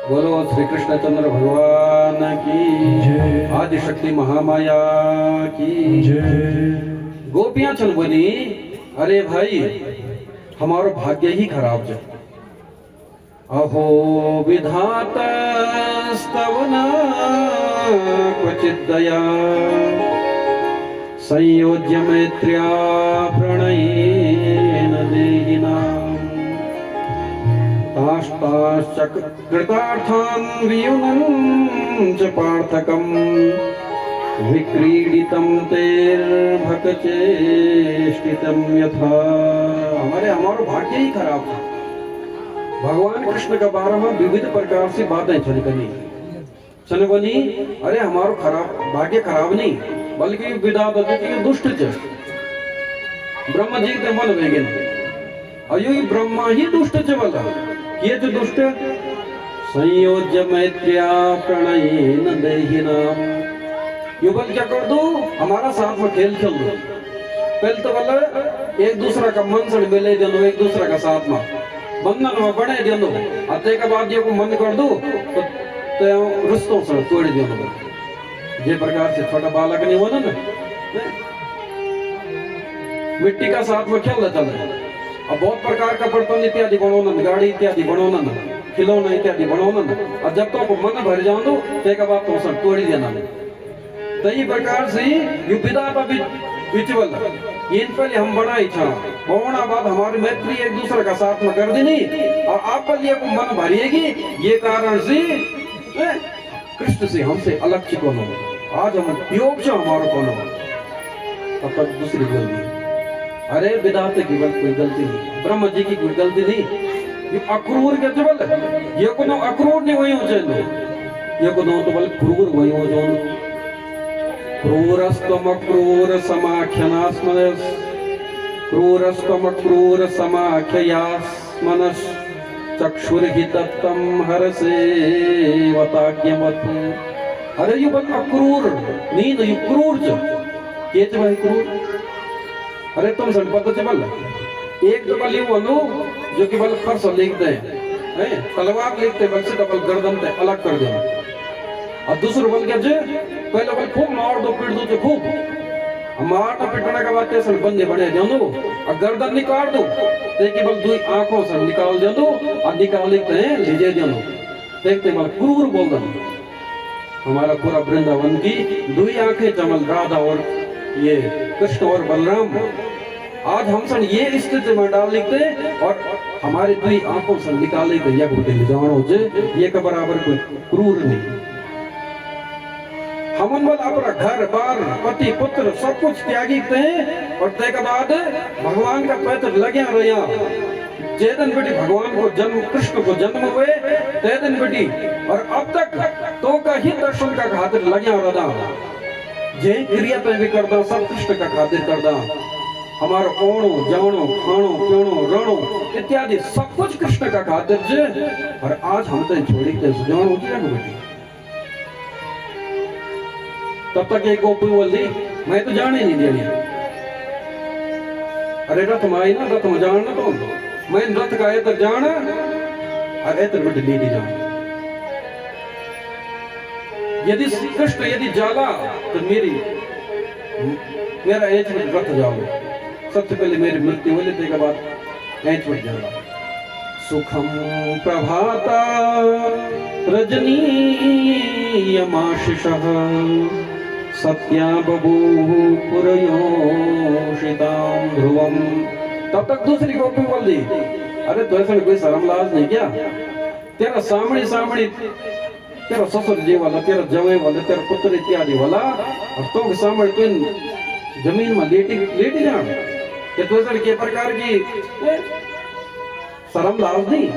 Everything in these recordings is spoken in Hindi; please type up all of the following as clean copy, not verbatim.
बोलो श्री कृष्णचंद्र भगवान की जय। आदि शक्ति महामाया की जय। गोपियां चल बोली, अरे भाई हमारो भाग्य ही खराब है। अहो विधाता स्तवना क्वचित दया संयोज्य मैत्र्या प्रणयेन देहिनाम् कृतार्थान् वियुनं च पार्थकं विक्रीडितं तेर्भकचेष्टितं यथा। हमारो भाग्य ही खराब था। भगवान कृष्ण के बारे में विविध प्रकार से बातें चल बनी। अरे हमारो खराब भाग्य खराब नहीं, बल्कि विदात दुष्ट च ब्रह्म जी के मन वेगन अयो ही ब्रह्मा ही दुष्ट च वाला ये जो दुष्ट संयोज्य मैत्र्या प्रणयेन देहिनाम। युगल क्या कर दो, हमारा साथ में खेल खेल दो। पहले तो बोले एक दूसरा का मन से मिले दे दो, एक दूसरा का साथ में बंधन में बने दे दो। अते के बाद ये को मन कर दो तो रिश्तों से तोड़ दे दो। ये प्रकार से छोटा बालक नहीं होना ना, मिट्टी का साथ में खेल चल। अब बहुत प्रकार का बर्तन इत्यादि बनोनन, गाड़ी इत्यादि बनोनन, खिलौना इत्यादि बनोनन। और जब तो मन भर जाओ तो तेका बात तो सब तोड़ी देना। तो ये प्रकार से ये विदा का विचवल इन पहले हम बड़ा इच्छा होना बाद हमारी मैत्री एक दूसरे का साथ में कर देनी और आप पर ये मन भरिएगी। ये कारण से कृष्ण से हमसे अलग चिकोन हो। आज हम योग से हमारा कौन हो, तब तक दूसरी गलती। अरे विधात की कोई गलती नहीं, ब्रह्म जी की कोई गलती नहीं। ये अक्रूर के बल ये को अक्रूर नहीं वही हो जाए, ये को तो बल क्रूर वही हो जाओ। क्रूरस्तम क्रूर समाख्यनास्मनस क्रूरस्तम क्रूर समाख्ययास्मनस चक्षुर्हि तत्तम हरसे वताज्ञमत। अरे ये बल अक्रूर नहीं तो ये क्रूर च के च भाई क्रूर। अरे तुम सब पता चल एक तो बल यूं अनु जो कि बल फर्श लिखते हैं, तलवार लिखते बल से डबल गर्दन ते अलग कर दो। और दूसरा बल क्या जे पहले बल खूब मार दो पीट दो तो खूब मारना पिटने के बाद तेरे बंदे बने दे दो और गर्दन निकाल दो ते की बल दुई आंखों से निकाल दे दो और निकाल लेते हैं लीजे दे दो देखते बल क्रूर बोल दो। हमारा पूरा वृंदावन की दुई आंखें जमल राधा और ये कृष्ण और बलराम आज हम सन ये स्थिति में डाल लिखते और हमारे दुई आंखों से निकाल लेते या ले जानो जे ये के बराबर कोई क्रूर नहीं। हम बल अपना घर बार पति पुत्र सब कुछ त्यागी थे और ते के बाद भगवान का पैर लगे रहा। जे दिन बेटी भगवान को जन्म कृष्ण को जन्म हुए ते दिन बेटी और अब तक तो का ही दर्शन का खातिर लगे रहा। जे क्रिया पे भी करदा सब कृष्ण का खातिर करदा। हमारो ओणो जानो खानो पीनो रणो इत्यादि सब कुछ कृष्ण का खातिर जे और आज हम तो छोड़ी के जानो होती है बेटी। तब तक एक गोपी बोली मैं तो जाने नहीं देनी। अरे रथ में आई ना रथ में जाना तो मैं रथ का इधर जाना और इधर बेटी लेके जाना। यदि कृष्ण यदि जाला तो मेरा एच में रथ जाओगे। सबसे पहले मेरी मृत्यु हो लेते के बाद एच में जाला। सुखम प्रभाता रजनीयमाशिषः सत्या बभूव पुरयोषितां ध्रुवम्। तब तक दूसरी गोपी बोल दी अरे तो ऐसा कोई शर्म लाज नहीं क्या, तेरा सामने सामने तेरा ससुर जी वाला तेरा जवे वाला तेरा पुत्र इत्यादि वाला और तो सामने तो जमीन में लेटी जान ये तो के प्रकार की शर्म लाज नहीं।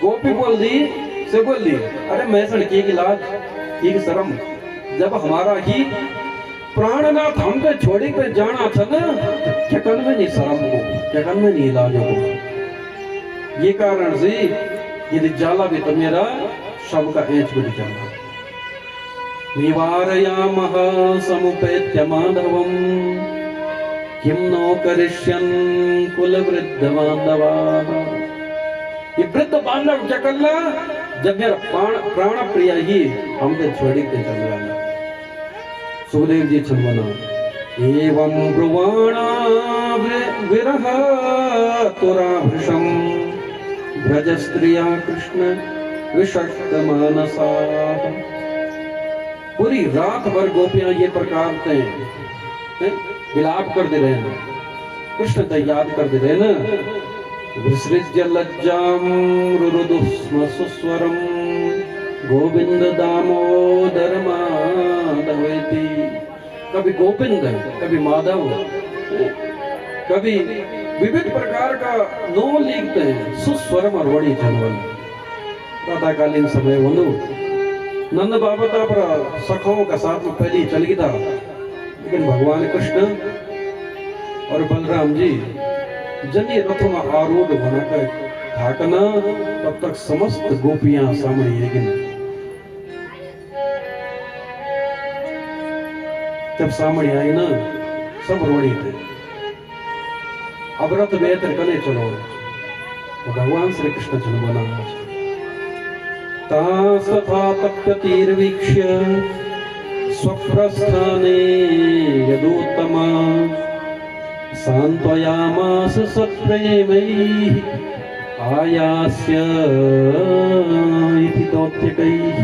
गोपी बोल दी से बोल दी अरे मैं सड़की की लाज की शर्म जब हमारा ही प्राणनाथ हम पे छोड़ी पे जाना था ना चकन में नहीं शर्म को चकन में नहीं इलाज को। ये कारण से यदि जाला भी तो मेरा शव का एच भी जाना। निवारयामः समुपेत्य माधवम् किं नो करिष्यन् कुल वृद्ध बांधवाः। ये वृद्ध बांधव चकल्ला जब मेरा प्राण प्रिय ही हमके छोड़ी के चल जाना। सुखदेव जी छलवना एवं ब्रुवाणा विरह तुराभृशम ब्रज स्त्रिया कृष्ण विषक्त मानसा। पूरी रात भर गोपियां ये प्रकार से विलाप कर दे रहे हैं, कृष्ण तो याद कर दे रहे ना। विसृज्य लज्जाम रुरुदु स्म सुस्वरम गोविंद दामोदर माधवेति। कभी गोविंद, कभी माधव, कभी विविध प्रकार का नो लिखते हैं, सुस्वरम और वड़ी जनवल। प्रातःकालीन समय वनु नंद बाबा तो पर सखाओं का साथ में पहले चल गया था, लेकिन भगवान कृष्ण और बलराम जी जनी रथ में आरूढ़ बनाकर थाकना, तब तक समस्त गोपियां सामने लेकिन जब सामने आई ना सब रोड़ी थे। अब रथ बेहतर कने चलो तो भगवान श्री कृष्ण जन बना तास्तथा तप्यतिर्वीक्ष्य स्वप्रस्थाने यदुत्तमा सांत्वयामास सत्प्रेमैः आयास्य इति दौत्यकैः।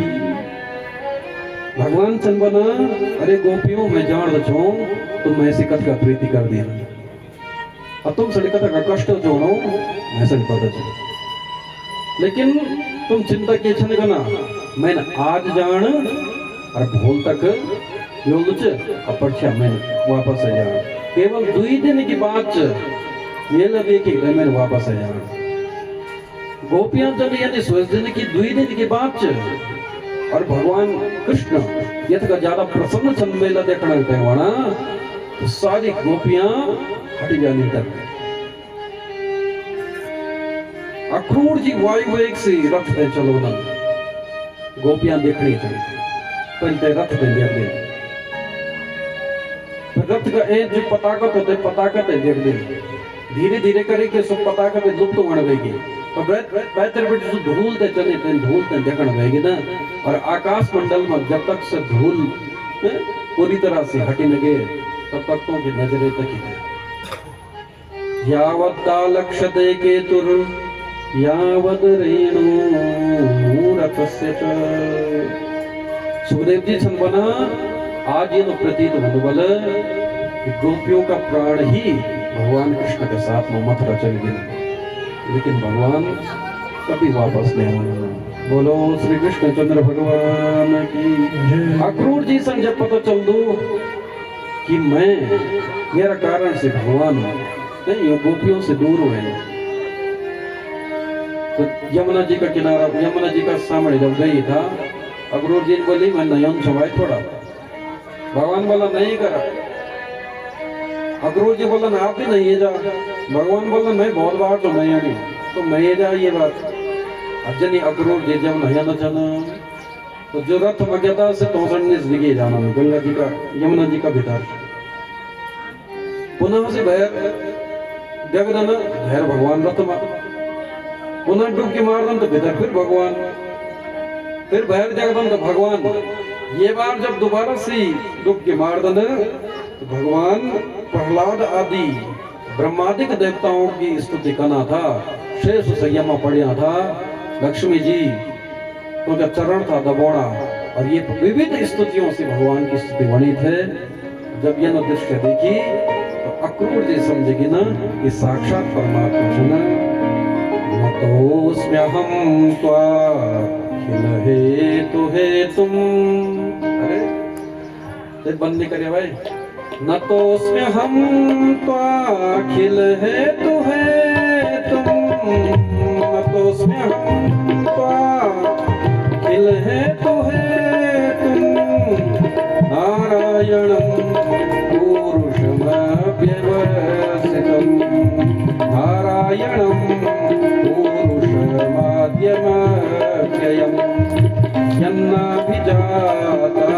भगवान चंबना अरे गोपियों मैं जान रचो तुम ऐसी कथ का प्रीति कर दिया और तुम सड़ी कथा का कष्ट जोड़ो मैं सड़ी पता चले, लेकिन तुम चिंता की छन करना मैंने आज जान और भूल तक योलुच अपरछा मैं वापस आ जान। केवल 2 दिन की बात ये लगे कि मैंने वापस आ जान। गोपियां जब यानी 2 दिन की 2 दिन की बात और भगवान कृष्ण ये तक ज्यादा प्रसन्न चंद मेला देखना कहवाना तो सारी गोपियां हट जानी तक। अक्रूर जी वायु वेग से रथ पे चलो ना, गोपियां देखनी चाहिए पहले रथ पे देख दे, रथ का एक जो पताकत होते पताकत है देख दे, धीरे धीरे करके सब पताकत लुप्त होने लगेगी तो बेहतर बेटे जो धूल ते चले ते धूल ते देखने लगेगी ना। और आकाश मंडल में जब तक से धूल पूरी तरह से हटी लगे तब तक तो की नजरें तक ही है। यावत्ता लक्ष्यते केतुर यावद रेणु रथस्य च। सुखदेव जी छनबना आज ये प्रतीत होने कि गोपियों का प्राण ही भगवान कृष्ण के साथ में मथुरा चल गया, लेकिन भगवान कभी वापस नहीं आए। बोलो श्री कृष्ण चंद्र भगवान की। अक्रूर जी संग जब पता चल दो कि मैं मेरा कारण से भगवान नहीं गोपियों से दूर हुए, तो यमुना जी का किनारा यमुना जी का सामने जब गई था अक्रूर जी बोली मैं नयन छुपाए थोड़ा। भगवान बोला नहीं करा। अक्रूर जी बोला ना आप भी नहीं जा। भगवान बोला मैं बहुत बार तो मैं आनी तो मैं जा ये बात। अजनी अक्रूर जी जब नहीं न जाना तो जो रथ मग्यता से तोसनिस दिखे जाना गंगा जी का यमुना जी का भीतर पुनः से भैर जगदन भैर भगवान रथ में पुनः डुबकी मारदन तो भीतर फिर भगवान, फिर भैर जगदन तो भगवान। ये बार जब दोबारा से डुबकी मारदन तो भगवान प्रहलाद आदि ब्रह्मादिक देवताओं की स्तुति करना था, शेष संयम पढ़िया था। लक्ष्मी जी उनका चरण था दबोड़ा और ये विविध स्तुतियों से भगवान की स्तुति बनी थे। जब यह दृश्य देखी तो अक्रूर जी समझेगी ना कि साक्षात परमात्मा जन नतोस्म्यहं त्वाखिल हेतु हेतुम। अरे ये बंद नहीं करे भाई। नतोस्म्यहं त्वाखिल हेतु हेतुम नतोस्म्यहं त्वाखिल हेतु हेतुम नारायणं पुरुषमव्यवस्थितं नारायणं पुरुषमाद्यमव्ययम् यन्नाभिजाता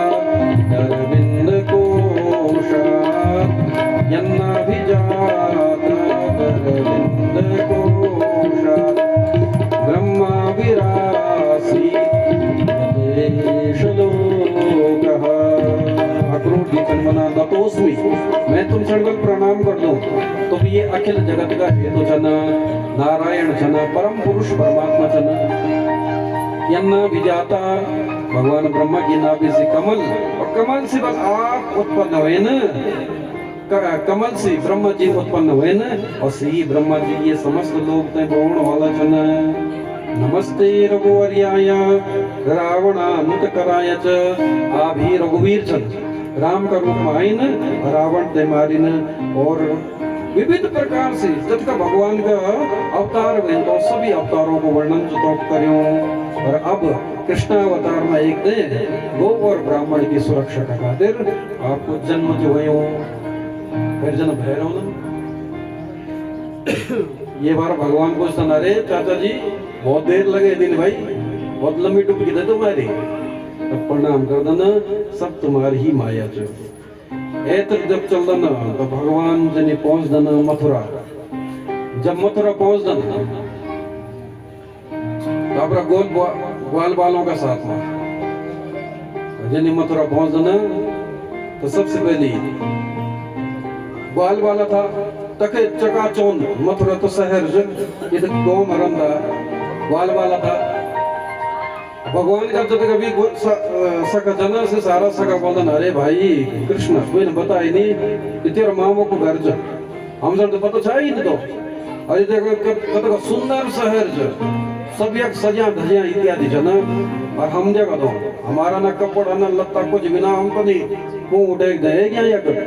अरविन्दकोशात् यन्नाभिजाता अरविन्दकोशात् ब्रह्मा विरासीत् नतोस्मि, मैं तुम चढ़कर प्रणाम कर दूं तो भी ये अखिल जगत का हेतु जन नारायण जन परम पुरुष परमात्मा जन यन्ना विजाता भगवान ब्रह्मा की नाभि से कमल और कमल से बस आप उत्पन्न हुए न, कमल से ब्रह्मा जी उत्पन्न हुए न और सी ब्रह्मा जी ये समस्त लोग ते बोण वाला जन नमस्ते रघुवर्याय रावणांत कराय च आप ही रघुवीर जन राम का रूप में आइन रावण ते मारिन और विविध प्रकार से जब भगवान का अवतार हुए तो सभी अवतारों को वर्णन जो करियो और अब कृष्णावतार में एक दे गो और ब्राह्मण की सुरक्षा का खातिर आपको जन्म जो हुए फिर जन्म भैरव ये बार भगवान को सुना रे चाचा जी बहुत देर लगे दिन भाई बहुत लंबी डुबकी दे तुम्हारी तब प्रणाम कर देना सब तुम्हारी ही माया जो तक जब चल देना तो भगवान जनी पहुंच देना मथुरा जब मथुरा पहुंच देना तो अपना ग्वाल बालों का साथ में जनी मथुरा पहुंच देना तो सबसे पहले ग्वाल वाला था तके चकाचौंध मथुरा तो शहर ये तो गांव मरंदा ग्वाल वाला था भगवान का जब कभी सका जना से सारा सका बोलता अरे भाई कृष्ण कोई ने बताया नहीं कि तेरे मामो को घर जा हम सब तो पता था ही नहीं तो अरे देखो कत सुंदर शहर जो सब एक सजा धजिया इत्यादि जना और हम देखा तो हमारा ना कपड़ा ना लत्ता कुछ बिना हम तो नहीं मुंह उठे दे क्या या कर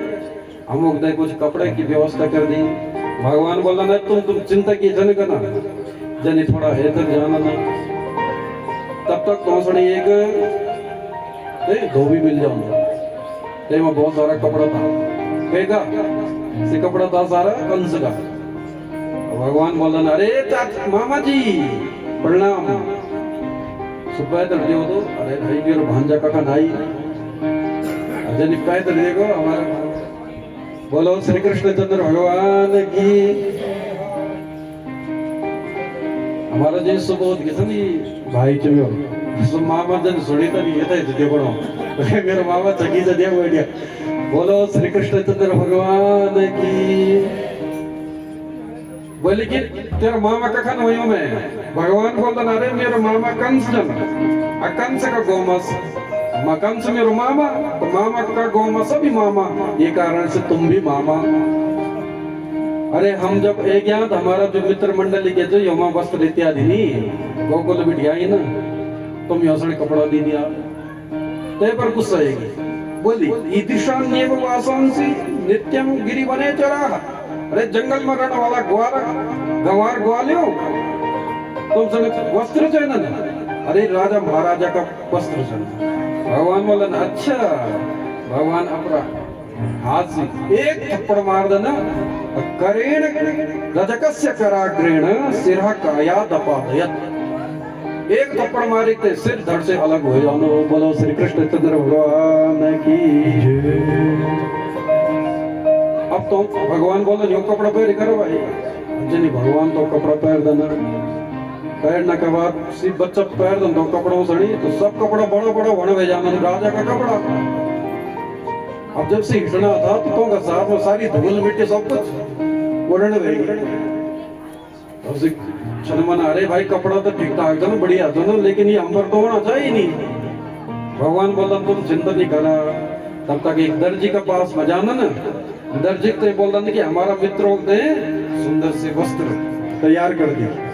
हम उठे कुछ कपड़े की व्यवस्था कर दी भगवान बोला ना तुम चिंता की जन करना जनी थोड़ा है तक जाना ना तब तक पहुंचने एक धोबी मिल जाऊंगा ते में बहुत सारा कपड़ा था फेंका से कपड़ा था सारा कंस का भगवान बोला ना अरे मामा जी प्रणाम सुबह तक दियो तो अरे भाई मेरे भांजा का नाई जनी पैदल देखो हमारा बोलो श्री कृष्ण चंद्र भगवान की हमारा जो सुबोध कितनी भाई चुयो सो मामा जन सुनी तो नहीं था इतने बड़ो मेरा मामा चकी से दिया बैठिया बोलो श्री कृष्ण चंद्र भगवान की बोले कि तेरा मामा का खान वही मैं भगवान बोलता ना रे मेरा मामा कंस जन कंस का गोमस कंस मेरा मामा तो मामा का गोमस भी मामा ये कारण से तुम भी मामा अरे हम जब एक यहाँ तो हमारा जो मित्र मंडली के जो योमा वस्त्र इत्यादि नहीं गोकुल बिटिया ही ना तुम योसने कपड़ा दे दिया ते पर गुस्सा आएगी बोली ईदिशान्य वासांसी नित्यम गिरी बने चरा अरे जंगल में रहने वाला गवार ग्वालियो तुम सने वस्त्र चाहिए ना अरे राजा महाराजा का वस्त्र चाहिए भगवान बोला अच्छा भगवान अपना हाथ से एक थप्पड़ मार देना करेण रजकस्य कराग्रेण सिरह काया दपादयत एक थप्पड़ मारे थे सिर धड़ से अलग हो जानो बोलो श्री कृष्ण चंद्र भगवान की अब तो भगवान बोलो यो कपड़ा पहन करो भाई जनी भगवान तो कपड़ा पहन देना पहनने के बाद सिर्फ बच्चा पैर दो तो कपड़ों सड़ी तो सब कपड़ा बड़ा बड़ा होने भेजा मैंने राजा का कपड़ा अब जब से हिटना था तो का साथ में सारी धूल मिट्टी सब कुछ उड़ने भेजी अब से शर्मन अरे भाई कपड़ा तो ठीक ठाक था ना बढ़िया था ना लेकिन ये अंबर तो होना चाहिए नहीं भगवान बोला तुम चिंता नहीं करा तब तक एक दर्जी का पास में जाना ना दर्जी तो बोल रहा कि हमारा मित्र होते सुंदर से वस्त्र तैयार कर दिया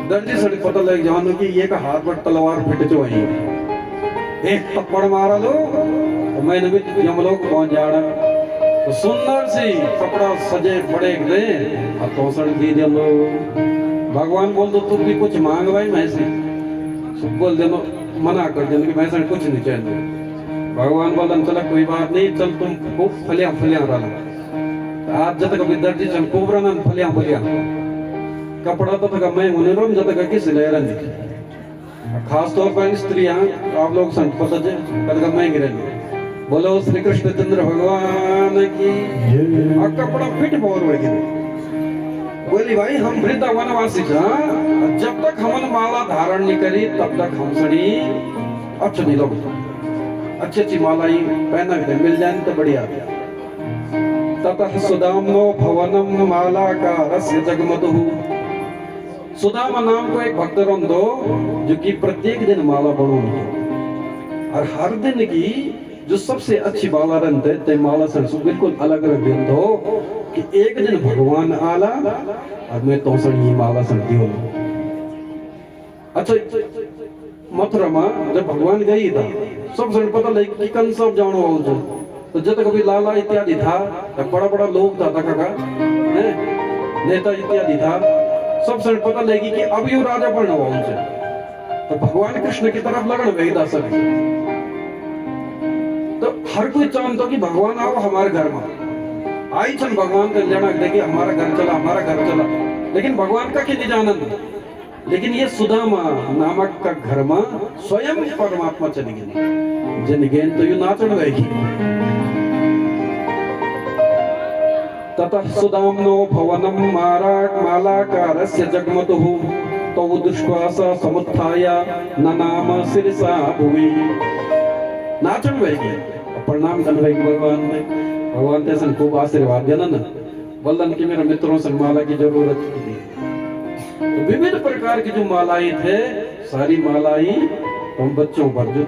दर्जी से पता लग जानो कि ये का हाथ पर तलवार फिट जो है एक थप्पड़ मारा लो तो मैंने भी यमलोक पहुंच जाना तो सुंदर सी कपड़ा सजे बड़े दे और तोसण दी दे लो भगवान बोल दो तुम भी कुछ मांग भाई मैं से बोल दे मना कर दे कि मैं से कुछ नहीं चाहिए भगवान बोल चला कोई बात नहीं चल तुम खूब फलियां रहा आज जब तक विद्यार्थी चल खूब रहा फलियां कपड़ा तो तक मैं होने रोम जब तक किस ले रही खास तौर पर स्त्रियां आप लोग संत पसंद कद मैं गिरेंगे बोलो श्री कृष्ण चंद्र भगवान की और कपड़ा फिट बोर वही बोली भाई हम वृंदावन वासी जब तक हमन माला धारण नहीं करी तब तक हम सड़ी अच्छ नहीं लोग अच्छी अच्छी मालाई पहना के मिल जाए तो बढ़िया। ततः सुदाम्नो भवनम माला का रस्य जगमतु। सुदामा नाम को एक भक्त दो जो कि प्रत्येक दिन माला बढ़ो और हर दिन की जो सबसे अच्छी माला रंते ते माला से बिल्कुल अलग रंग दिन दो कि एक दिन भगवान आला और मैं तो ये माला संती हो। अच्छा मथुरा में जब भगवान गई था सब जन पता लगे कि कन सब जानो हो तो जब कभी लाला इत्यादि था तो बड़ा बड़ा लोग था काका नेता इत्यादि था सब जन पता लगी कि अब यू राजा बनना हो तो भगवान कृष्ण की तरफ लगन वेदा सब तो हर कोई चाहता कि भगवान आओ हमारे घर में आई चल भगवान का जाना देखिए हमारा घर चला लेकिन भगवान का कि जानंद लेकिन ये सुदामा नामक का घर में स्वयं परमात्मा चली गई जिन गेन तो यू नाचन रहेगी। ततः सुदाम्नो भवनम मालाकारस्य जगमतुः तो दुष्वास समुत्थाय ननाम शिरसा भुवि। नाचन रहेगी प्रणाम कर रहेगी भगवान ने। भगवान ते खूब आशीर्वाद देना न बोलन कि मेरे मित्रों से माला की जरूरत थी। तो विविध प्रकार की जो मालाएं थे सारी मालाएं तुम बच्चों पर जो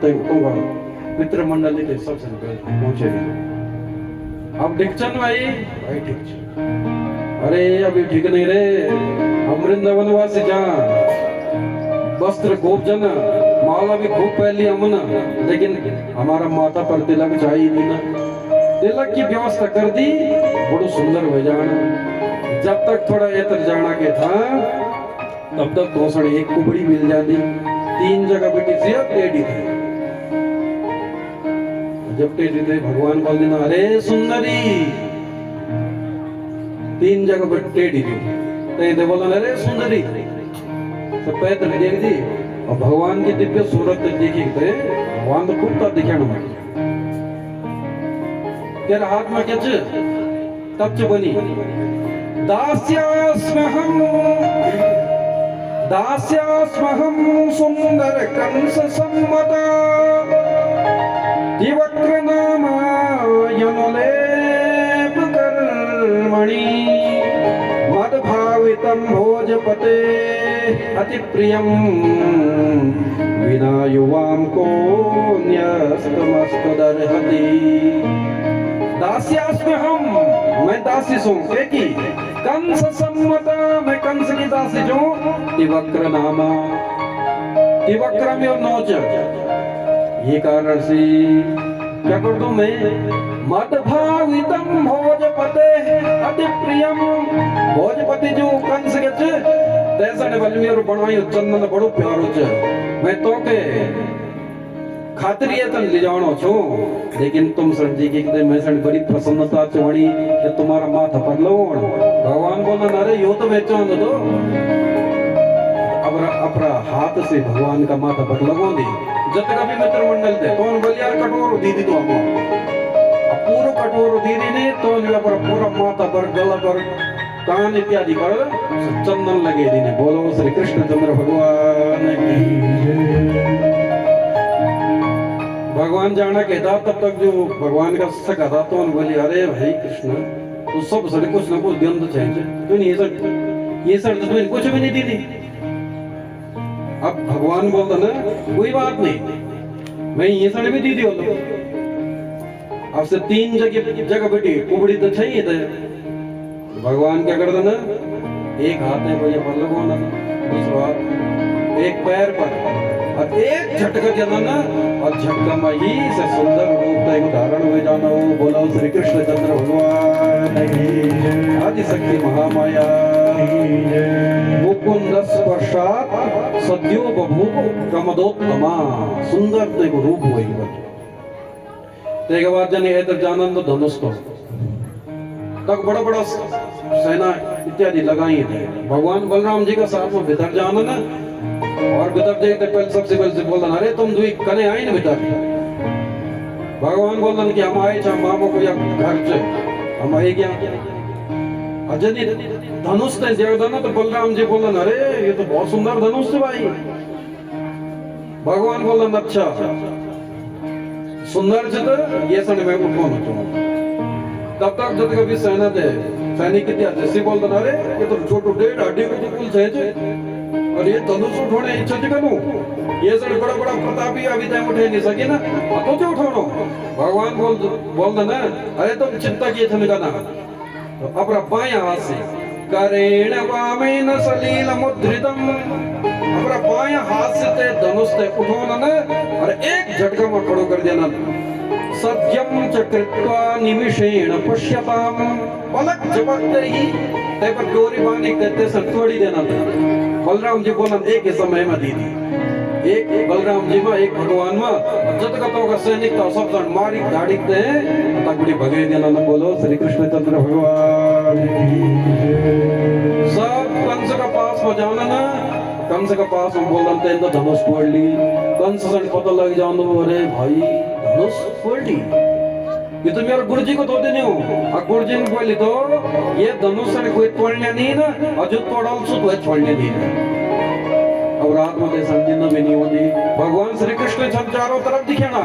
मित्र मंडल के सबसे पहुंचे। अब डिक्चन भाई ठीक अरे अभी ठीक नहीं रे हम वृंदावनवासी जा वस्त्र खूब जन माला भी खूब पहली हमना लेकिन हमारा माथा पर तिलक चाहिए नहीं ना। तिलक की व्यवस्था कर दी बड़ो सुंदर हो जाना। जब तक थोड़ा एतर जाना के था तब तक घोषण एक कुबड़ी मिल जाती 3 जगह बेटी से टेढ़ी थी। जब टेढ़ी थे भगवान बोल देना अरे सुंदरी 3 जगह पर टेढ़ी थी तो बोला अरे सुंदरी तो पैदल देख दी और भगवान की दिव्य सूरत देखी थे। भगवान तो खूब था दिखाना तेरा हाथ में क्या तब बनी दास्यास्महं सुंदर कंस सम्मता दिवक्र नामायनुलेप कर्मणि मद्भावितं भोजपते अति प्रियं विना युवां को न्यस्तमस्तदर्हति। दास्यास्महं मैं दासी हूँ की कंस सम्मता मैं कंस की दासी जो तिवक्र नामा तिवक्र में और नौच ये कारण से क्या कर दूं मैं मद्भावितं भोजपते अति प्रियम भोजपति जो कंस के तैसा ने बल में और बनाई चंदन बड़ो प्यारो च मैं तो के खातिर ये तन ले जानो छो लेकिन तुम समझी कि मैं सन बड़ी प्रसन्नता चोड़ी कि तुम्हारा माथा पर लगोण भगवान बोला अरे यो तो मैं चांद दो अब अपना हाथ से भगवान का माथा पर लगो दी जब तक अभी मित्र मंडल थे कौन बोलिया कटोरो दीदी तो हम पूरा कटोरो दीदी ने तो पूरा माथा पर गला पर कान इत्यादि पर चंदन लगे दी ने। बोलो श्री कृष्ण चंद्र भगवान की। भगवान जाना कहता तब तक जो भगवान का सका था तो बोली अरे भाई कृष्ण तो सब सर कुछ ना कुछ ज्ञान तो चाहिए तो नहीं ये सर तो तुम्हें कुछ भी नहीं दी थी। अब भगवान बोलता ना कोई बात नहीं मैं ये सर भी दी थी अब से 3 जगह बेटी कुबड़ी तो चाहिए थे। भगवान क्या करता ना एक हाथ में कोई पर लगवाना दूसरा हाथ एक पैर पर और एक झटका देना ना और झटका में ही से सुंदर रूप का एक उदाहरण हुए जाना हो। बोलो श्री कृष्ण चंद्र भगवान की आदि शक्ति महामाया मुकुंद स्पर्शात सद्यो बभूव कमदोत्तमा सुंदर ते को रूप हुए तेरे बाद जने इधर जानंद धनुष तो तक बड़ा बड़ा सेना इत्यादि लगाई थे। भगवान बलराम जी का साथ में भीतर जाना ना और भीतर देखते पहले सबसे पहले से बोलना अरे तुम दुई कने आई ना भीतर। भगवान बोलन कि हम आए चाहे मामो को या घर से हम आए क्या अजनी धनुष ने ज्यादा ना तो बलराम जी बोलन अरे ये तो बहुत सुंदर धनुष है भाई। भगवान बोलन अच्छा सुंदर चित ये सन में उठवानो चाहूँ तब तक जब कभी सेना दे सैनिक किती जैसे बोलता ना रे ये तो छोटू डेढ़ हड्डी को तो कुल छे और ये धनुष उठवाने इच्छा थी करूँ ये सब बड़ा बड़ा प्रतापी अभी तक उठे नहीं सके ना तो क्यों उठानो भगवान बोल ना अरे तुम चिंता किए थे ना तो अपना बायां हाथ से करेण वामेन सलील मुद्रितम अपना बायां हाथ से ते धनुष ते उठाना ना और एक झटका में खड़ो कर देना सत्यम चकृत्वा निमिषेण पश्यताम पलक झपकते ही ते पर डोरी बांधी करते सर तोड़ी देना बलराम जी बोला एक ही समय में दीदी एक बलराम जी में एक भगवान में जत कतो का सैनिक था सब जन मारी गाड़ी दे तगड़ी भगे देना न बोलो श्री कृष्ण चंद्र भगवान सब कंस का पास में जाना ना कंस का पास में बोल रहे हैं धनुष फोड़ ली कंस से पता लग जाओ अरे भाई धनुष फोड़ ली ये तो मेरे गुरुजी को तोड़ते नहीं हो और गुरुजी ने बोली तो ये धनुष से कोई तोड़ने नहीं ना और जो तोड़ा उसको तो छोड़ने नहीं और रात में ऐसा दिन में नहीं होती भगवान श्री कृष्ण चारों तरफ दिखे ना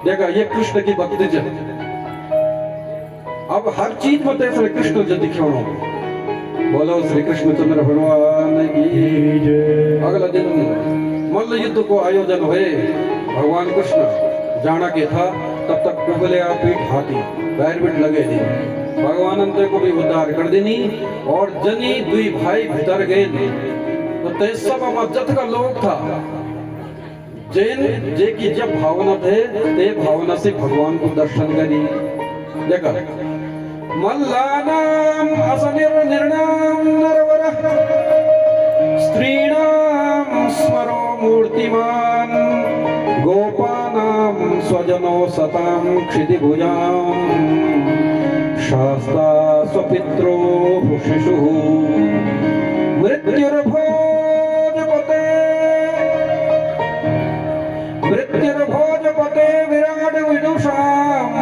देखा ये कृष्ण की भक्ति जब अब हर चीज में तेरे श्री कृष्ण जो दिखे बोलो श्री कृष्ण चंद्र भगवान की जय अगला दिन मल्ल युद्ध को आयोजन हुए भगवान कृष्ण जाना के था तब तक कुबले पीठ हाथी पैर बिट लगे थे भगवान अंत को भी उद्धार कर देनी और जनी दुई भाई भीतर गए तो ते सब जत का लोग था जैन जे की जब भावना थे ते भावना से भगवान को दर्शन करी देखा मल्लानाम असनिर निर्णाम नरवर स्त्रीणाम स्मरो मूर्तिमान गोपानाम स्वजनो सताम क्षितिभुजाम शास्ता स्वपित्रो शिशुः मृत्युर्भोजपते विराट विदुषाम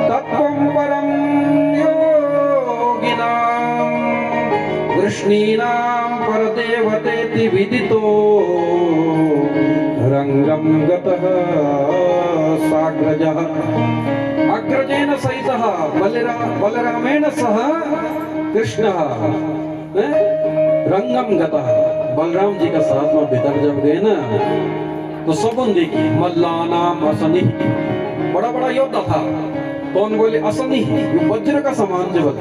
तत्त्वं परं योगिनाम वृष्णीनां परदेवतेति विदितो रंगं गतः साग्रजः अग्रजेन सहितः बलरामेण सह कृष्णः रंगम गता बलराम जी का साथ में भीतर जब गए ना तो सबन देखी मल्लानाम असनि बड़ा बड़ा योद्धा था कौन बोले असनि वज्र का समान जो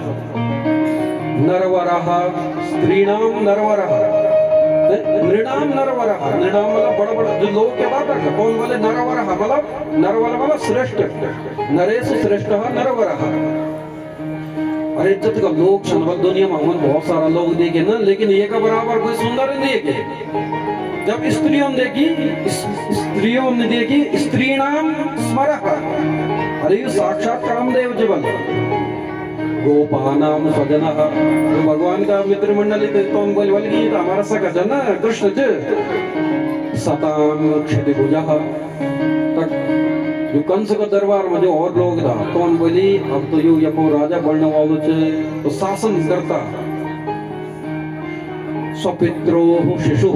नरवरः स्त्रीणाम नरवरः नृणाम नरवरः नृणाम मतलब बड़ा बड़ा जो लोग क्या बात है कौन बोले नरवरः मतलब नरवर मतलब श्रेष्ठ नरेश श्रेष्ठ नरवरः अरे इज्जत का लोग संबल दुनिया में हम बहुत सारा लोग देखे ना लेकिन ये का बराबर कोई सुंदर नहीं देखे जब स्त्रियों ने देखी स्त्रीणाम स्मरः अरे ये साक्षात कामदेव जीवन गोपानाम स्वजनः तो भगवान का मित्र मंडली तो हम बोल बोले तो हमारा सगा जन कृष्ण जी सताम क्षितिभुजः तक जो कंस का दरबार में जो और लोग था कौन बोली अब तो यू यपो राजा बनने वालों चे तो शासन करता स्वपित्रो शिशु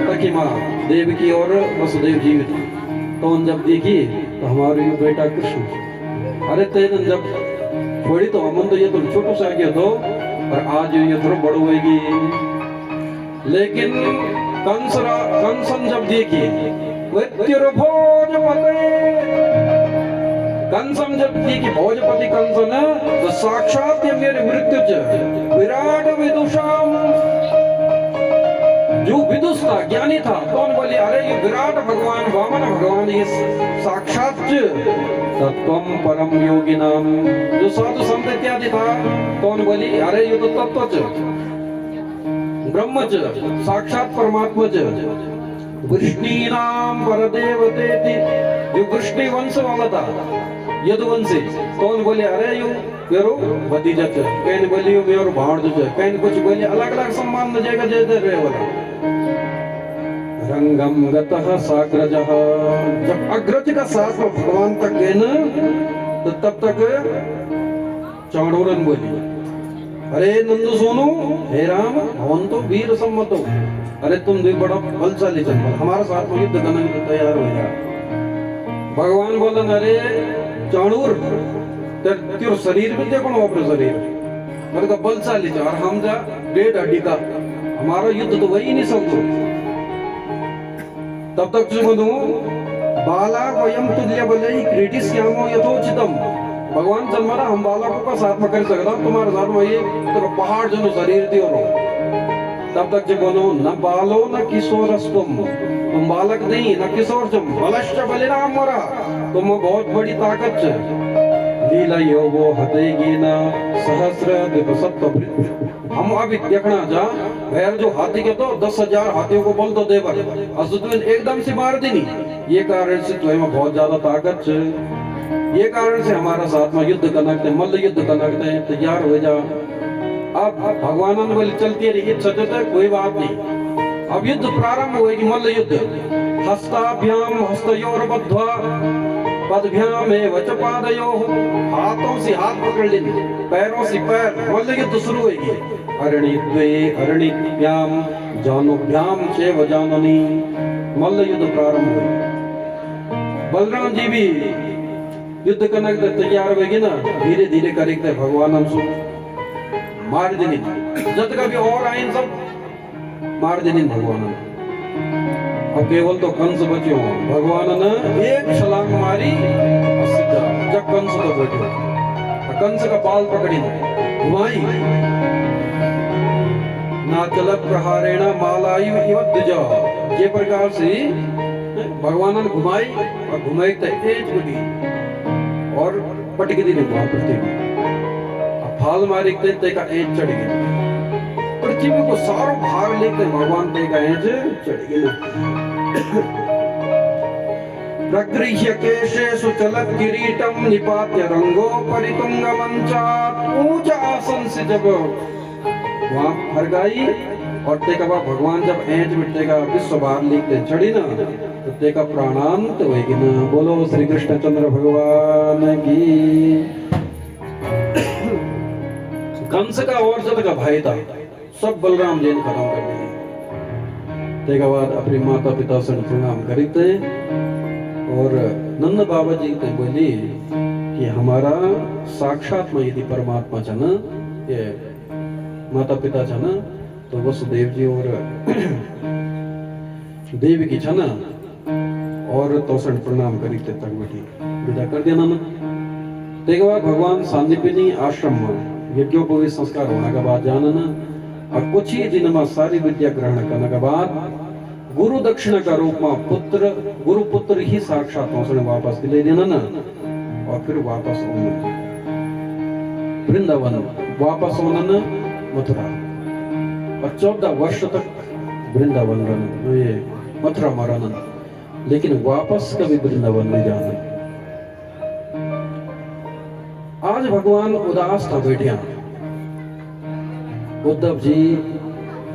तकी माँ देवकी और वसुदेव जीवित तो जब देखी तो हमारे बेटा कृष्ण अरे तेरे जब थोड़ी तो हम तो ये तो छोटू सा गया तो और आज ये थोड़ा बड़ होएगी लेकिन कंसन जब देखी कंसम जब देखी भोजपति कंसन तो साक्षात ये मेरे मृत्यु विराट विदुषाम जो विदुष था ज्ञानी था कौन बोली अरे ये विराट भगवान वामन भगवान ये साक्षात तत्वम परम योगी नाम जो साधु संत इत्यादि था कौन बोली अरे ये तो तत्व ब्रह्म साक्षात परमात्मा वृष्णीनाम परदेवतेति जो वृष्णि वंश वाला था यदुवंशी कौन बोले अरे यू मेरो भतीजा च कहीं बोली यू मेरो भांज च कहीं कुछ बोली अलग अलग सम्मान न जाएगा जे दे रहे वाला रंगम गतः साग्रजः जब अग्रज का साथ भगवान तक गए ना तो तब तक चाणूरन बोली अरे नंदू सोनू हे राम भवन तो वीर सम्मत हो अरे तुम भी बड़ा बलशाली चल हमारे साथ में युद्ध करने के लिए तैयार हो जाओ भगवान बोलन अरे चाणूर तेर शरीर भी देखो अपने शरीर मतलब का बलशाली और हम जा डेढ़ हड्डी का हमारा युद्ध तो वही नहीं समझो। तब तक जो बोलूं बाला वयम तुल्य बलई क्रीडिस्यामो यथोचितम भगवान जन्मरा हम बालकों का साथ में कर सकता तुम्हारे साथ में ये तो पहाड़ जो शरीर दियो रो। तब तक जो बोलो न बालो न किशोरस्तुम तुम बालक नहीं न किशोर तुम बलश्च बलिराम मोरा तुम बहुत बड़ी ताकत लीला योगो हतेगी न सहस्र दिवसत्व हम अभी देखना जा भैर जो हाथी के तो 10,000 हाथियों को बोल तो देवर असुद्दीन एकदम से मार देनी ये कारण से तुम्हें बहुत ज्यादा ताकत ये कारण से हमारा साथ में युद्ध करना मल्ल युद्ध करना तैयार हो जा। अब भगवान बोले चलती रही सचते कोई बात नहीं अब युद्ध प्रारंभ होगी मल्ल युद्ध हस्ताभ्याम हस्तयोर बद्ध्वा पदभ्याम वच पादयो हाथों से हाथ पकड़ लेंगे पैरों से पैर मल्ल युद्ध शुरू होगी अरणिद्वे अरणिभ्याम जानोभ्याम चैव जाननी मल्ल युद्ध प्रारंभ हुई। बलराम जी भी युद्ध करने के तैयार होगी ना धीरे धीरे करेंगे भगवान हमसे मार देनी जब कभी और आए सब मार देनी भगवान अब केवल तो कंस बचे हो भगवान ने एक छलांग मारी सीधा जब कंस तो बैठे कंस का बाल पकड़ी घुमाई ना चल प्रहारेण मालायु इव द्विजा ये प्रकार से भगवान ने घुमाई और घुमाई तो एज बड़ी और पटक दी वहां पृथ्वी में फाल मारी ते का एज चढ़ गई पृथ्वी को सारो भार लेते भगवान ते का एज चढ़ गई। प्रगृह्य केशेषु चलत किरीटम निपात्य रंगो परितुंग मंचात ऊंच आसन से जब वहां फर गई और ते का भगवान जब एज मिटते का विश्व भार लेते चढ़ी ना तो ते का प्राणांत होगी ना। बोलो श्री कृष्ण चंद्र भगवान की। कंस का और जद का भाई था सब बलराम जी ने खत्म कर दिए तेगा बाद अपने माता पिता से प्रणाम करते और नंद बाबा जी ने बोली कि हमारा साक्षात में यदि परमात्मा छ न ये माता पिता छ न तो वसुदेव जी और देवी की छ न और तोसन प्रणाम करते तक बैठी विदा कर देना न। तेगा बाद भगवान सांदीपनि आश्रम में यज्ञोपवीत संस्कार होने के बाद जाना न और कुछ ही दिन में सारी विद्या ग्रहण करने के बाद गुरु दक्षिणा का रूप में पुत्र गुरु पुत्र ही साक्षात उसने वापस ले देना ना और फिर वापस वृंदावन वापस होना ना मथुरा और 14 वर्ष तक वृंदावन रहना ये मथुरा में रहना लेकिन वापस कभी वृंदावन नहीं जाना। आज भगवान उदास था बैठिया उद्धव जी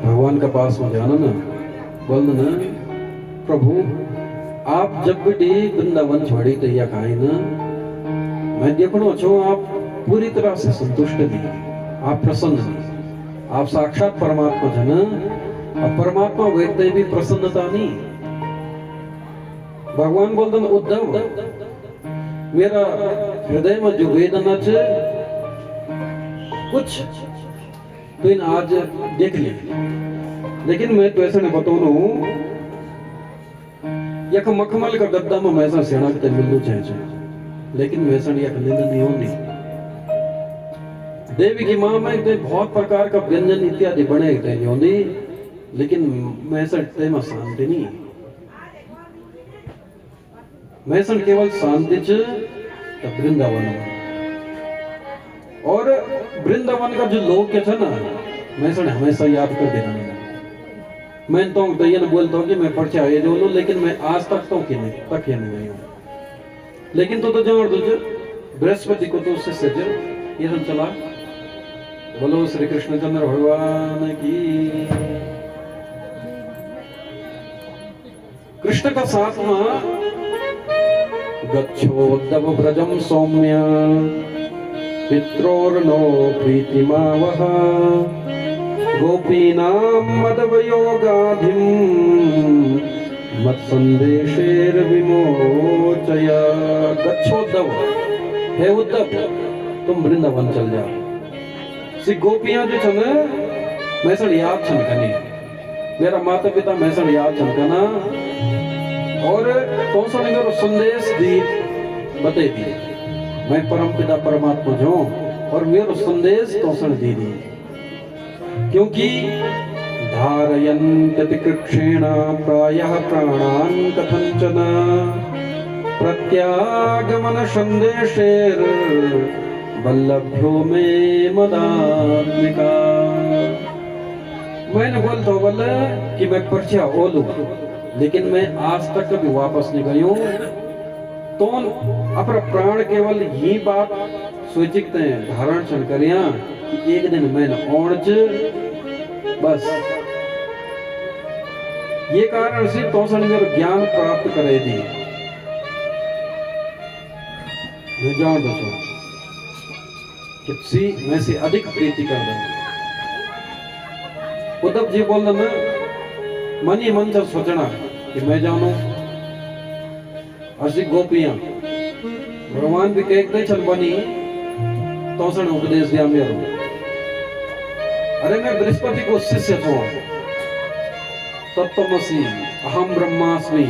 भगवान के पास में जाना ना बोल ना प्रभु आप जब भी वृंदावन छोड़ी तो यह खाई ना मैं देखना छो आप पूरी तरह से संतुष्ट नहीं आप प्रसन्न नहीं आप साक्षात परमात्मा थे ना अब परमात्मा व्यक्ति भी प्रसन्नता नहीं। भगवान बोलते उद्धव मेरा हृदय में जो वेदना है कुछ तो इन आज देख ली लेकिन मैं तो ऐसा नहीं बताऊं यक मखमल का गद्दा में मैसा सेना के मिलू चाहिए लेकिन वैसा यक निंद नहीं होनी। देवी की मां में तो बहुत प्रकार का व्यंजन इत्यादि बने होनी लेकिन मैसा में शांति नहीं मैसा केवल शांति च वृंदावन और वृंदावन का जो लोग क्या था ना मैं सर हमेशा याद कर देना मैं तो ये ना बोलता हूँ कि मैं पर्चा ये जो लेकिन मैं आज तक तो कि नहीं तक ये नहीं हूँ लेकिन तो जान तुझे बृहस्पति को तो उससे सज ये हम चला। बोलो श्री कृष्ण चंद्र भगवान की। कृष्ण का साथ में गच्छोद्धव व्रजम सौम्य पित्रोर्नो प्रीतिमावह गोपीनां मदवयोगाधिं मत्सन्देशेर्विमोचयेत्। निश्चय गच्छोद्धव, हे उद्धव तुम वृंदावन चल जाओ। सी गोपियां जो छन मैसण याद छन कनी, मेरा माता पिता मैसण याद छन कना, और तोसण मेरो संदेश दी बते दी, मैं परम पिता परमात्मा जो और मेरो संदेश तोसण दी दी। क्योंकि धारयन्त कृक्षेण प्रायः प्राणान् कथंचन प्रत्यागमन संदेशेर वल्लभ्यो मे मदात्मिका। मैंने बोलता बोला कि मैं पर्चा ओलू, लेकिन मैं आज तक कभी वापस नहीं गई हूँ। तो अपना प्राण केवल ये बात सोचिकते धारण छन करिया कि एक दिन मैंने ओणच बस ये कारण से तोसन मेरे ज्ञान प्राप्त करे दी। मैं जान दो कि सी मैं से अधिक प्रीति कर दे। उद्धव जी बोल ना मन ही मन से सोचना कि मैं जानू असी गोपियां भगवान भी कहते चल बनी तोसन उपदेश दिया मेरे। अरे मैं बृहस्पति को शिष्य हूँ, तत्वमसि अहम ब्रह्मास्मि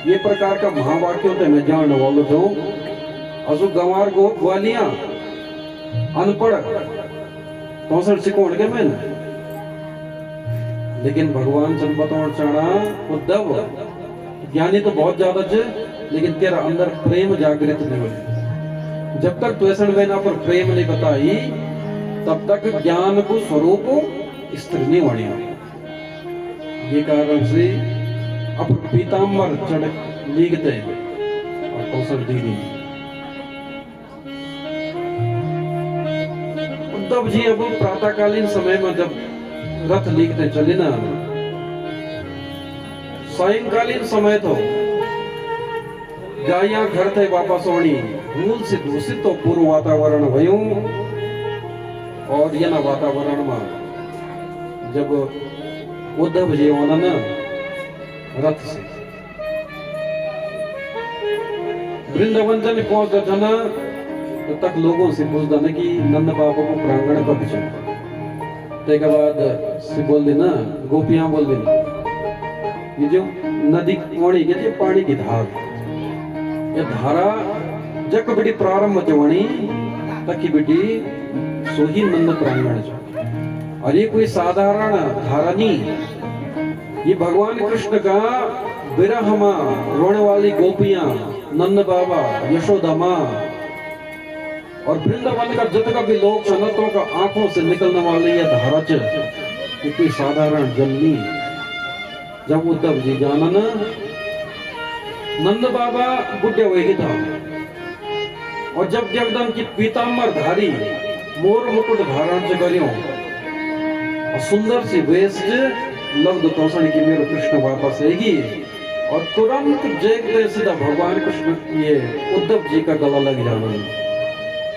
ये प्रकार का महावाक्यों से मैं जानने वाला हूँ। असु गंवार को ग्वालियां अनपढ़ तोसन सिकोड़ के मैंने, लेकिन भगवान चल बताओ चढ़ा उद्धव ज्ञानी तो बहुत ज्यादा चे, लेकिन तेरा अंदर प्रेम जागृत नहीं हुई। जब तक त्वेषण वेना पर प्रेम नहीं बताई तब तक ज्ञान को स्वरूप स्थिर नहीं होनी। ये कारण से अब पीताम्बर चढ़ लीगते और कौशल दीदी उद्धव जी अब प्रातःकालीन समय में जब रथ लीगते चले ना, सायंकालीन समय तो गाया घर थे वापस ओणी मूल से दूषित तो पूर्व वातावरण भयू। और ये ना वातावरण में जब उद्धव जी होना ना रथ से वृंदावन जन पहुंच गया ना, तो तक लोगों से पूछता ना कि नंद बाबा को प्रांगण कब चुका। ते के बाद से बोल देना गोपियां बोल देना ये जो नदी वणी के पानी की धार, ये धारा जक बेटी प्रारंभ चवणी तकी बेटी सोही नंद प्रांगण जो। और ये कोई साधारण धारा नहीं, ये भगवान कृष्ण का विरह मां रोने वाली गोपियां नंद बाबा यशोदा मां और वृंदावन का जितना भी लोग सनतों का आंखों से निकलने वाली ये धारा च ये कोई साधारण जल नहीं। जब उद्धव जी जाना ना नंद बाबा बुढ़े हुए था, और जब जगदम की पीताम्बर धारी मोर मुकुट धारण से करियो और सुंदर सी वेश लग तोषण की मेरे कृष्ण वापस आएगी, और तुरंत जैसे सीधा भगवान कृष्ण ये उद्धव जी का गला लग जाना।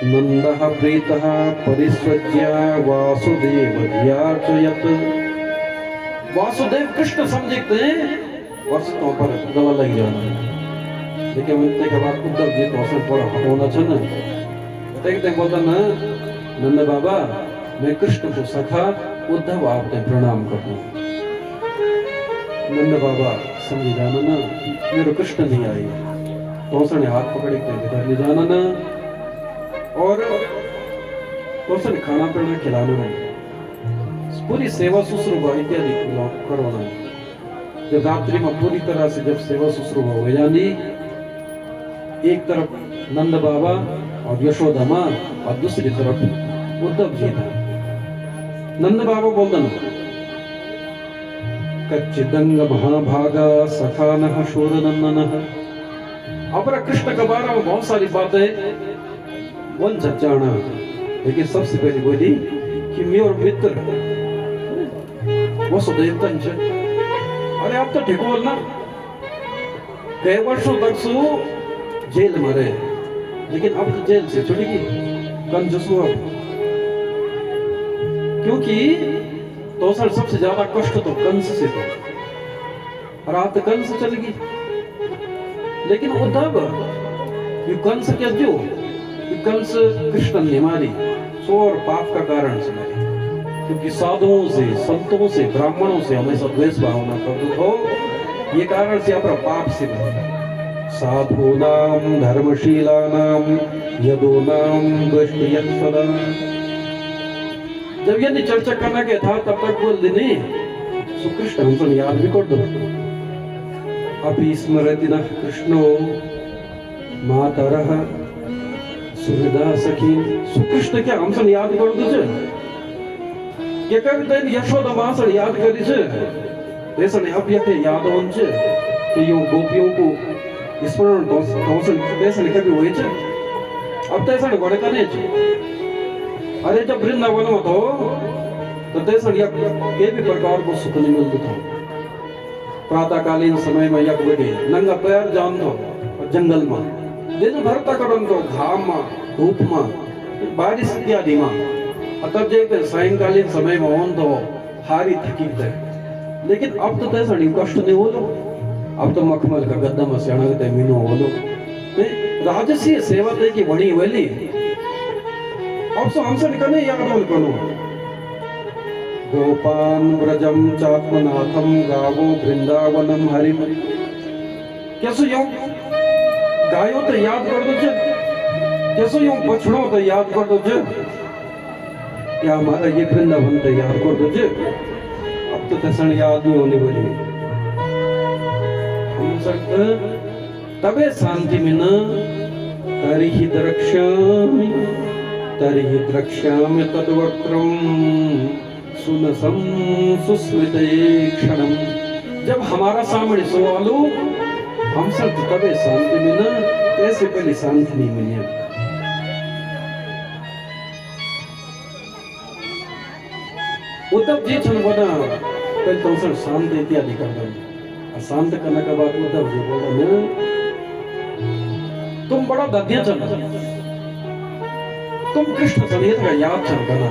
नंदः प्रीतः परिस्वज्य वासुदेव ध्याचयत। वासुदेव कृष्ण समझते हैं वस्तुओं पर गला लग जाना। लेकिन उनके के बाद उद्धव जी तोषण पर होना चाहिए। देखते बोलता ना नंद बाबा मैं कृष्ण को सखा उद्धव आपने प्रणाम कर दो। नंद बाबा समझ जाना ना मेरे कृष्ण नहीं आई, तोषण हाथ पकड़ के घर ले जाना ना, और तोषण खाना पीना खिलाना नहीं, पूरी सेवा शुश्रूषा इत्यादि करवाना। जब रात्रि में पूरी तरह से जब सेवा शुश्रूषा हो जानी, एक तरफ नंद बाबा और यशोदा मां और दूसरी तरफ उद्धव जी था। नंद बाबा बोलते ना कच्चिदंग महाभागा सखानः शूरनंदनः। अपरा कृष्ण के बारे में बहुत सारी बातें वन जाना, लेकिन सबसे पहले बोली कि मेरे मित्र वसुदेव कंच। अरे आप तो ठीक बोलना, कई वर्षों तक सु जेल में रहे, लेकिन अब तो जेल से छुटेगी कंजूसु। क्योंकि तोषण सबसे ज्यादा कष्ट तो कंस से था, और आप तो कंस चलेगी। लेकिन उद्धव ये कंस क्या जो ये कंस कृष्ण ने मारी सो और पाप का कारण से मारी, क्योंकि साधुओं से, संतों से, ब्राह्मणों से हमेशा द्वेष भावना करते हो, ये कारण से अपना पाप से बने। साधूनां धर्मशीलानां यदूनां द्वेष्टियं सदा। जब यदि चर्चा करना के था तब तक बोल देने सुकृष्ण हमको याद भी कर दो। अपि स्मरति न कृष्णो मातरः सुहृदा सखी। सुकृष्ण क्या हमसे याद कर दो जे के कभी यशोदा मां से याद करी छे ऐसा नहीं। अब यके याद होन छे कि यूं गोपियों को स्मरण तो ऐसा नहीं कभी हुए छे। अब तो ऐसा नहीं बड़े करने छे। अरे जब वृंदावन में तो तैसा के भी प्रकार को सुख नहीं मिलता था। प्रातःकालीन समय में यक बजे नंगा पैर जान दो जंगल में दिन भर तक तो घाम में धूप में बारिश इत्यादि में, तब देखते सायंकालीन समय में होन तो हारी थकी थे। लेकिन अब तो तैसा नहीं कष्ट नहीं हो लो। अब तो मखमल का गद्दा में सेणगते मीनो हो लो। राजसी सेवा ते की बड़ी वेली अब तो हमसे निकलने याद बोल करो। गोपान व्रजम चात्मनाथम गावो वृंदावनम हरिम। कैसो यूं गायो तो याद कर दो जे, कैसो यूं बछड़ो तो याद कर दो जे, क्या हमारा ये वृंदावन तो याद कर दो जे। अब तो तसन याद नहीं होने वाली। हम सकते तबे शांति में न तरिहि द्रक्ष्यामि तद्वक्रम सुनसं सुस्मिते क्षणम। जब हमारा सामने सवालो हम सब तबे शांति में न, ऐसे पहले शांति नहीं मिली। उद्धव जी छन बना पहले तो सर शांत इत्यादि कर दो। शांत करने के बाद उद्धव जी बोला न तुम बड़ा दध्य छन, तुम कृष्ण संगीत का याद छन बना।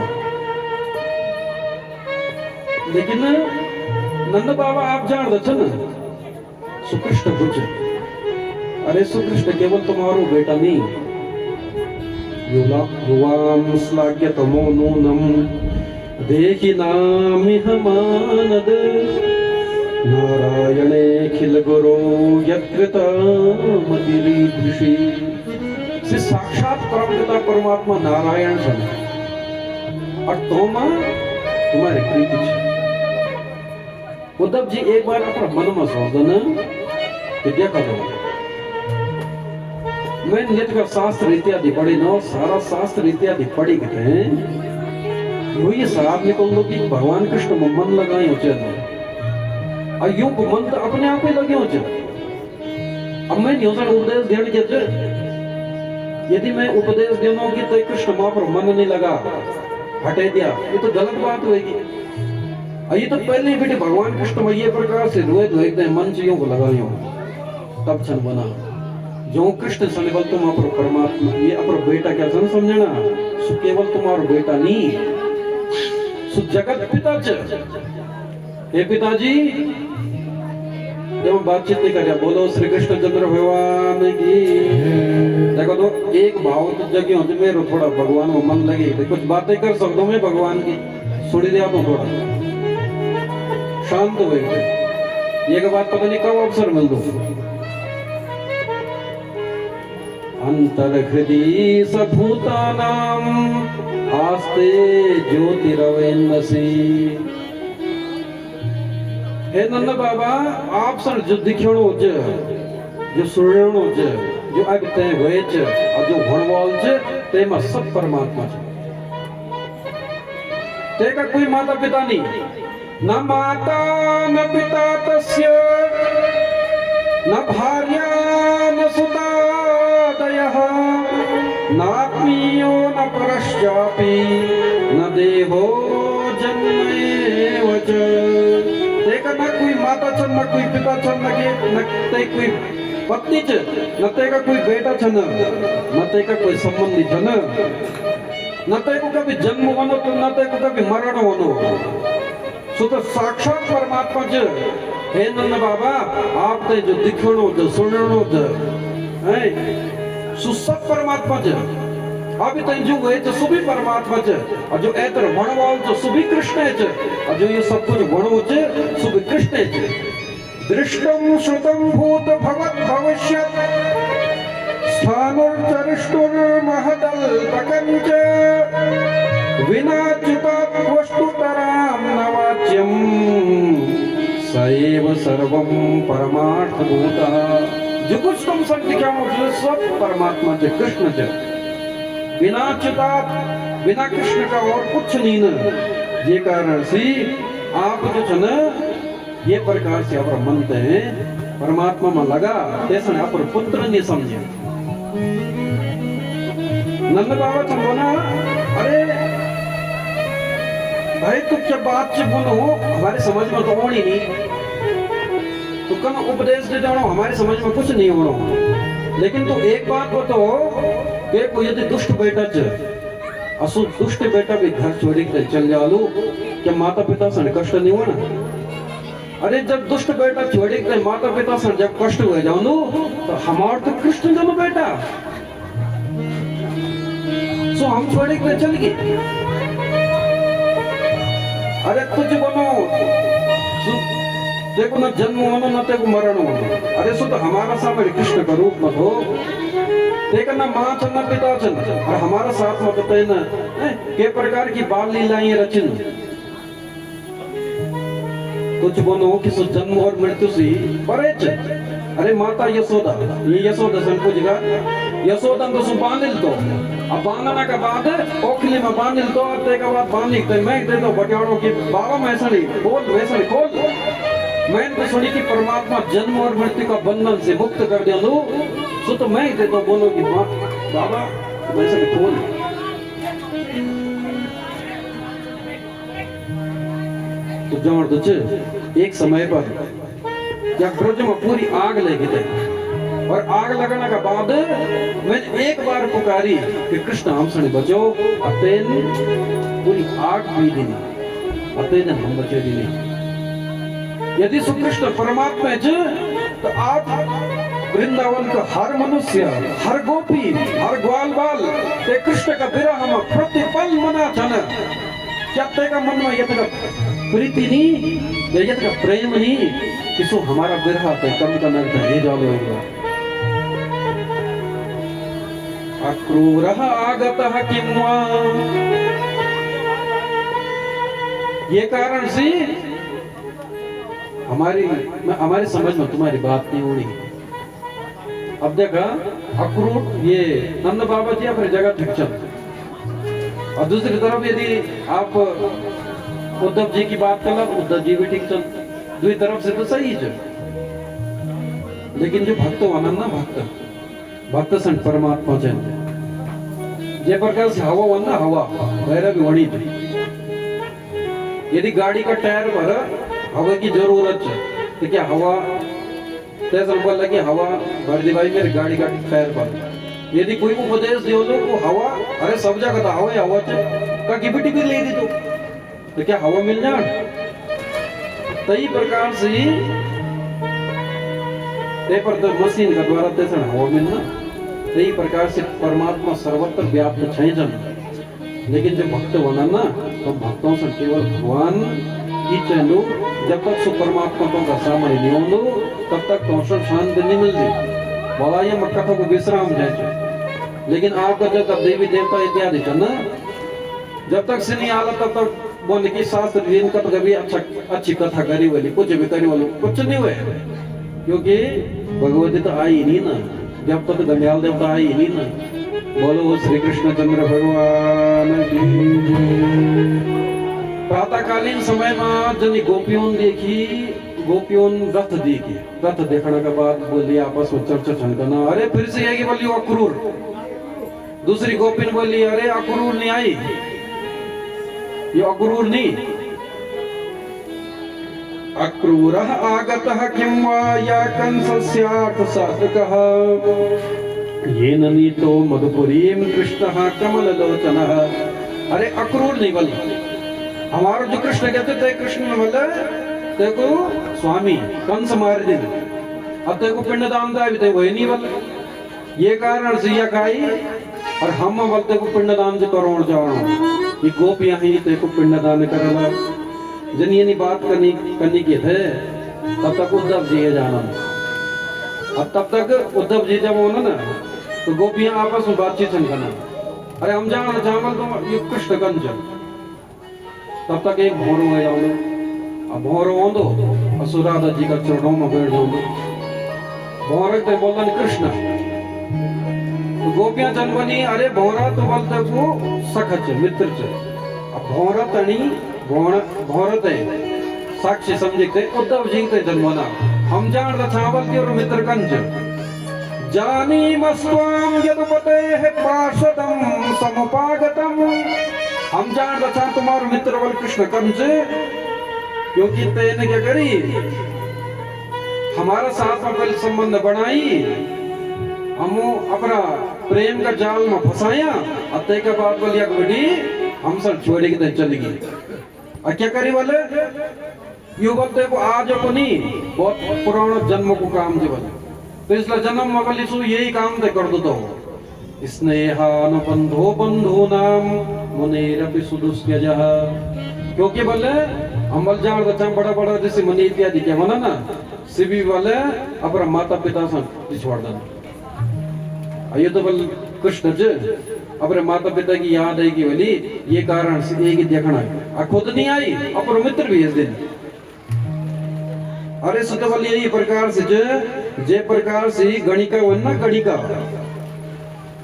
लेकिन नंद बाबा आप जान दो छन सुकृष्ण कुछ। अरे सुकृष्ण केवल तुम्हारो बेटा नहीं, युवाम श्लाघ्य तमो नूनम देखि नामिह मानद नारायणे खिल गुरो यत्कृता मतिरीदृशी। से साक्षात परमपिता परमात्मा नारायण छन और तुम्हारे प्रीति छे। उद्धव जी एक बार अपना मन में सोच दो न कि देखा दो मैं नित्य का शास्त्र इत्यादि पढ़ी न, सारा शास्त्र इत्यादि पढ़ी गए ये साहब निकल दो कि भगवान कृष्ण में मन लगाए हो चल अयो को मन तो अपने आप ही लगे हो चल। अब मैं न्यूज़ उपदेश देने के यदि मैं उपदेश देना कि तो कृष्ण मां पर मन नहीं लगा हटे दिया, ये तो गलत बात होगी। ये तो पहले बेटे भगवान कृष्ण में ये प्रकार से रोए धोए मन चीजों को लगाए हो तब छन बना जो कृष्ण संबल तुम अपर परमात्मा ये अपर बेटा क्या सन समझना सु केवल तुम्हारा बेटा नहीं सु जगत पिता हे पिताजी। जब बातचीत नहीं कर बोलो श्री कृष्ण चंद्र भगवान की। देखो तो एक भाव तो जगह हो मेरे थोड़ा भगवान में मन लगे तो कुछ बातें कर सकता मैं भगवान की सुनी दिया तो थोड़ा शांत हो गए। ये बात पता नहीं कब अवसर मिल दो। अंतर हृदय सभूतानाम आस्ते ज्योतिरवेन्नसी। हे नंद बाबा आप सर जो दिखणो ज जो सुणणो ज जो अब ते होए च और जो भणवाल च ते में सब परमात्मा च। ते का कोई माता पिता नहीं, न माता न पिता तस्य न भार्या न सुता दयः नात्मीयो न परश्चापि न देहो जन्मेव च। तेका न कोई माता छन न कोई पिता छन न ते कोई पत्नी छ न तेका कोई बेटा छन न तेका कोई संबंधी छन न तेको कभी जन्म वनो तो न तेको कभी मरण वनो सो तो साक्षात परमात्मा च। हे नंद बाबा आप ते जो दिखणो जो सुणणो ज है सु सब परमात्मा च अभी तक जो है तो सुभी परमात्मा च और जो ऐतर वणवाल तो सुभी कृष्ण च और जो ये सब कुछ वणो च सुभी कृष्ण च दृष्टम श्रुतम भूत भवत भविष्यत् स्थानुर्चरिष्टुर महदल्पकञ्च विनाच्युतात् वस्तुतरां न वाच्यं स एव सर्वं परमार्थभूतः। जो कुछ तुम सब दिखा मुझे सब परमात्मा च कृष्ण च विनाच्युतात् बिना कृष्ण का और कुछ नहीं न। ये कारण से आप जो छ न ये प्रकार से आप मनते हैं परमात्मा में लगा जैसे आप पुत्र नहीं समझे। नंद बाबा तुम बोला अरे भाई तुम क्या बात से बोलो हमारे समझ में तो होनी नहीं तो कम उपदेश दे दो हमारे समझ में कुछ नहीं होना। लेकिन तो एक बात बताओ कि कोई यदि दुष्ट बेटा च असु दुष्ट बेटा भी घर छोड़ी के चल जालू क्या माता पिता से कष्ट नहीं होना। अरे जब दुष्ट बेटा छोड़ी के माता पिता से जब कष्ट हुए जाऊँ तो हमार तो कृष्ण जनो बेटा सो हम छोड़ी के चल गए। अरे तुझ बनो देखो ना जन्म होना ना तेको मरण होना। अरे सो तो हमारा सामने कृष्ण का रूप मत हो देखो ना माँ चल ना पिता चल और हमारा साथ में बताए ना के प्रकार की बाल लीलाएं रचन कुछ बोलो कि सो जन्म और मृत्यु से परे च। अरे माता यशोदा ये यशोदा सन कुछ का यशोदा तो सो बांधिल तो अब बांधना का बाद ओखली में बांधिल तो और ते का बाद बांधिल तो मैं दे दो बटियाड़ों की बाबा वैसा नहीं बोल वैसा नहीं खोल मैं तो सुनी कि परमात्मा जन्म और मृत्यु का बंधन से मुक्त कर दिया लो सो तो मैं दे दो बोलो कि बाबा वैसा नहीं खोल। तो जबरदस्त एक समय पर जब ब्रज में पूरी आग लगी थी और आग लगने के बाद मैंने एक बार पुकारी कि कृष्ण हमसे बचो अतेन पूरी आग पी दी अतेन हम बचे दी। यदि सुकृष्ण परमात्मा ज तो आप वृंदावन का हर मनुष्य हर गोपी हर ग्वाल बाल ते कृष्ण का विरह हम प्रतिपल मना चन क्या तेगा मन में यत प्रीति नहीं यत का प्रेम नहीं किसो हमारा विरह ते कम का नग हे जालो अक्रूरः आगतः किम्वा। ये कारण से हमारी समझ में तुम्हारी बात नहीं उड़ी। अब देखा अक्रूर ये नंद बाबा जी अपनी जगह ठीक चल और दूसरी तरफ यदि आप उद्धव जी की बात कर उद्धव जी भी ठीक चल दूसरी तरफ से तो सही है। लेकिन जो भक्त वाला ना भक्त संत परमात्मा जन जे प्रकार से हवा वरना हवा वैरा भी वणी थी। यदि गाड़ी का टायर पर हवा की जरूरत है तो क्या हवा तैसा बोल लगे हवा भर दी भाई मेरी गाड़ी का टायर पर। यदि कोई उपदेश दियो तो वो हवा अरे सब जगह तो हवा का गिफ्ट भी ले दी तो क्या हवा मिल जाए। तई प्रकार से पेपर तो मशीन का द्वारा तैसा हवा मिलना तई प्रकार से परमात्मा सर्वत्र व्याप्त है जन। लेकिन जब भक्त होना ना तो भक्तों से केवल भगवान की चलो जब तक सु परमात्मा तो का सामने नहीं हो तब तक तो शांति नहीं मिलती बोला ये मक्का को विश्राम जाए। लेकिन आपका जब तक देवी देवता इत्यादि ना जब तक से नहीं आला तब तक बोले कि शास्त्र दिन का तो कभी अच्छी कथा करी वाली कुछ भी करी वाली कुछ नहीं हुए क्योंकि भगवती तो आई नहीं ना जब तक गंगाल देवता आई नहीं ना। बोलो श्री कृष्ण चंद्र भगवान की। प्रातःकालीन समय में जब गोपियों देखी गोपियों रथ देखी रथ देखने के बाद बोली आपस में चर्चा छनकना अरे फिर से आएगी बोली अक्रूर। दूसरी गोपी बोली अरे अक्रूर नहीं आई ये अक्रूर नहीं। अक्रूरः आगतः किं वा या कंसस्यार्थसाधकः येन नीतो मधुपुरीं कृष्णः कमललोचनः। अरे अक्रूर नहीं बोली हमारा जो कृष्ण कहते थे कृष्ण बोले देखो स्वामी कंस मार दे अब देखो पिंडदान दा भी वही नहीं बोले ये कारण से यह आई और हम बोलते को पिंडदान जो करोड़ जाओ ये गोपियां ही ते को पिंडदान करना जन ये नहीं बात करनी की थे तब तक उद्धव जी जाना अब तब तक उद्धव जी जब होना ना तो गोपियां आपस में बातचीत करना अरे हम जाना चावल तो ये कृष्णगंज तब तक एक भोरो है जाओ अब भोरो हो दो असुराधा जी का चरणों में बैठ जाओ भोर ते बोलन कृष्ण तो गोपियां जनवनी अरे भोरा तो बोलते को सखच मित्र च अब भोरा तणी भोरत साक्षी समझते उद्धव जी ते जन्मना हम जान रछावल के और मित्र कंज जानी मस्वाम यदुपते है पार्षदम समुपागतम हम जान रछा तुम्हारे मित्र वल कृष्ण कंज क्योंकि तेने क्या करी हमारा साथ में पहले संबंध बनाई हम अपना प्रेम का जाल में फंसाया अते के बाद बोलिया बड़ी हम सब छोड़ के चली गई और क्या करी बोले यू बोलते को आज को नहीं बहुत पुराना जन्म को काम जो बोले तो इसलिए जन्म मगल सु यही काम दे कर दो स्नेहान बंधो बंधु नाम मुनेरपि सुदुष्यजः क्योंकि बोले हम बोल जान बच्चा बड़ा बड़ा जैसे मुनि इत्यादि क्या मना ना सिबी वाले अपना माता पिता से छोड़ देना ये तो बोल कृष्ण जी अपने माता पिता की याद आएगी बोली ये कारण से एक ही देखना है खुद नहीं आई अपने मित्र भी इस दिन अरे सुतवल यही प्रकार से जे प्रकार से गणिका वन्ना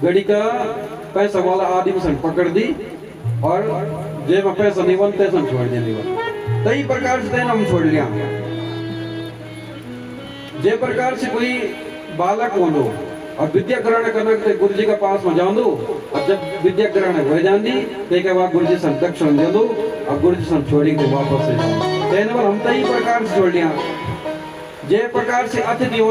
गणिका पैसा वाला आदमी सन पकड़ दी और जे में पैसा नहीं बनते सन छोड़ देने वाला तई प्रकार से हम छोड़ लिया जे प्रकार से कोई बालक हो लो और विद्या ग्रहण करना तो गुरु जी के पास में जाऊं और जब विद्या ग्रहण हो जाती तो के बाद गुरु जी सन दक्षिण दे दो और गुरु जी सन छोड़ी के वापस से जाऊं हम तई प्रकार से छोड़ लिया जे प्रकार से अतिथि